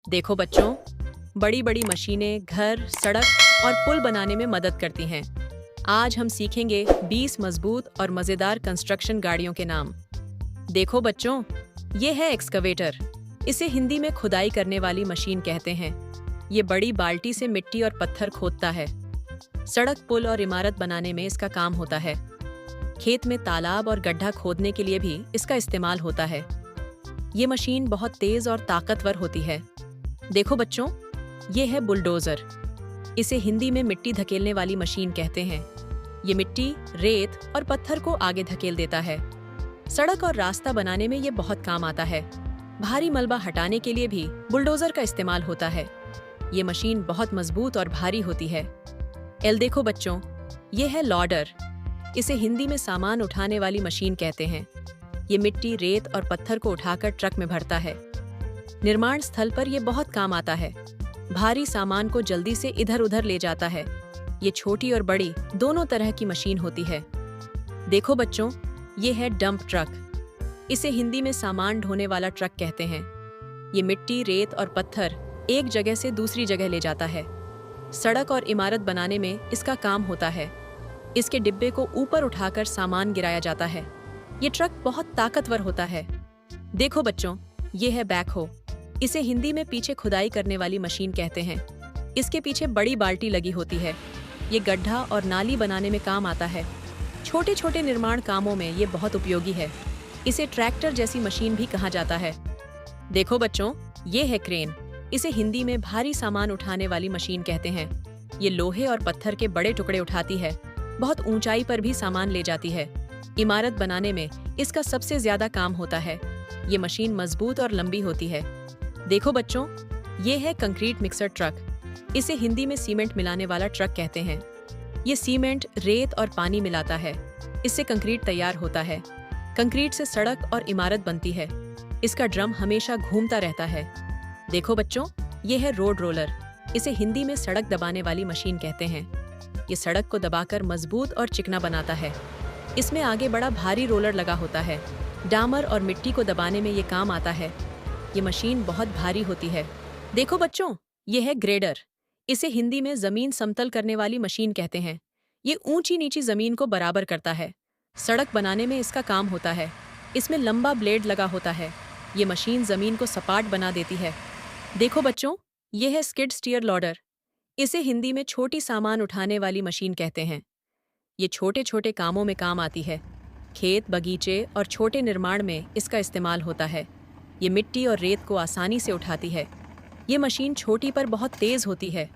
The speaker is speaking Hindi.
देखो बच्चों, बड़ी बड़ी मशीनें घर, सड़क और पुल बनाने में मदद करती हैं। आज हम सीखेंगे 20 मजबूत और मजेदार कंस्ट्रक्शन गाड़ियों के नाम। देखो बच्चों, ये है एक्सकवेटर। इसे हिंदी में खुदाई करने वाली मशीन कहते हैं। ये बड़ी बाल्टी से मिट्टी और पत्थर खोदता है। सड़क, पुल और इमारत बनाने में इसका काम होता है। खेत में तालाब और गड्ढा खोदने के लिए भी इसका इस्तेमाल होता है। ये मशीन बहुत तेज और ताकतवर होती है। देखो बच्चों, ये है बुलडोजर। इसे हिंदी में मिट्टी धकेलने वाली मशीन कहते हैं। ये मिट्टी, रेत और पत्थर को आगे धकेल देता है। सड़क और रास्ता बनाने में ये बहुत काम आता है। भारी मलबा हटाने के लिए भी बुलडोजर का इस्तेमाल होता है। ये मशीन बहुत मजबूत और भारी होती है। देखो बच्चों, ये है लॉडर। इसे हिंदी में सामान उठाने वाली मशीन कहते हैं। ये मिट्टी, रेत और पत्थर को उठाकर ट्रक में भरता है। निर्माण स्थल पर यह बहुत काम आता है। भारी सामान को जल्दी से इधर उधर ले जाता है। ये छोटी और बड़ी दोनों तरह की मशीन होती है। देखो बच्चों, ये है डंप ट्रक। इसे हिंदी में सामान ढोने वाला ट्रक कहते हैं। ये मिट्टी, रेत और पत्थर एक जगह से दूसरी जगह ले जाता है। सड़क और इमारत बनाने में इसका काम होता है। इसके डिब्बे को ऊपर उठाकर सामान गिराया जाता है। ये ट्रक बहुत ताकतवर होता है। देखो बच्चों, ये है बैकहो। इसे हिंदी में पीछे खुदाई करने वाली मशीन कहते हैं। इसके पीछे बड़ी बाल्टी लगी होती है। ये गड्ढा और नाली बनाने में काम आता है। छोटे छोटे निर्माण कामों में ये बहुत उपयोगी है। इसे ट्रैक्टर जैसी मशीन भी कहा जाता है। देखो बच्चों, ये है क्रेन। इसे हिंदी में भारी सामान उठाने वाली मशीन कहते हैं। ये लोहे और पत्थर के बड़े टुकड़े उठाती है। बहुत ऊंचाई पर भी सामान ले जाती है। इमारत बनाने में इसका सबसे ज्यादा काम होता है। ये मशीन मजबूत और लंबी होती है। देखो बच्चों, ये है कंक्रीट मिक्सर ट्रक। इसे हिंदी में सीमेंट मिलाने वाला ट्रक कहते हैं। ये सीमेंट, रेत और पानी मिलाता है। इससे कंक्रीट तैयार होता है। कंक्रीट से सड़क और इमारत बनती है। इसका ड्रम हमेशा घूमता रहता है। देखो बच्चों, ये है रोड रोलर। इसे हिंदी में सड़क दबाने वाली मशीन कहते हैं। ये सड़क को दबाकर मजबूत और चिकना बनाता है। इसमें आगे बड़ा भारी रोलर लगा होता है। डामर और मिट्टी को दबाने में ये काम आता है। ये मशीन बहुत भारी होती है। देखो बच्चों, ये है ग्रेडर। इसे हिंदी में जमीन समतल करने वाली मशीन कहते हैं। ये ऊंची नीची जमीन को बराबर करता है। सड़क बनाने में इसका काम होता है। इसमें लंबा ब्लेड लगा होता है। ये मशीन जमीन को सपाट बना देती है। देखो बच्चों, ये है स्किड स्टीयर लॉडर। इसे हिंदी में छोटी सामान उठाने वाली मशीन कहते हैं। ये छोटे छोटे कामों में काम आती है। खेत, बगीचे और छोटे निर्माण में इसका इस्तेमाल होता है। ये मिट्टी और रेत को आसानी से उठाती है। ये मशीन छोटी पर बहुत तेज होती है।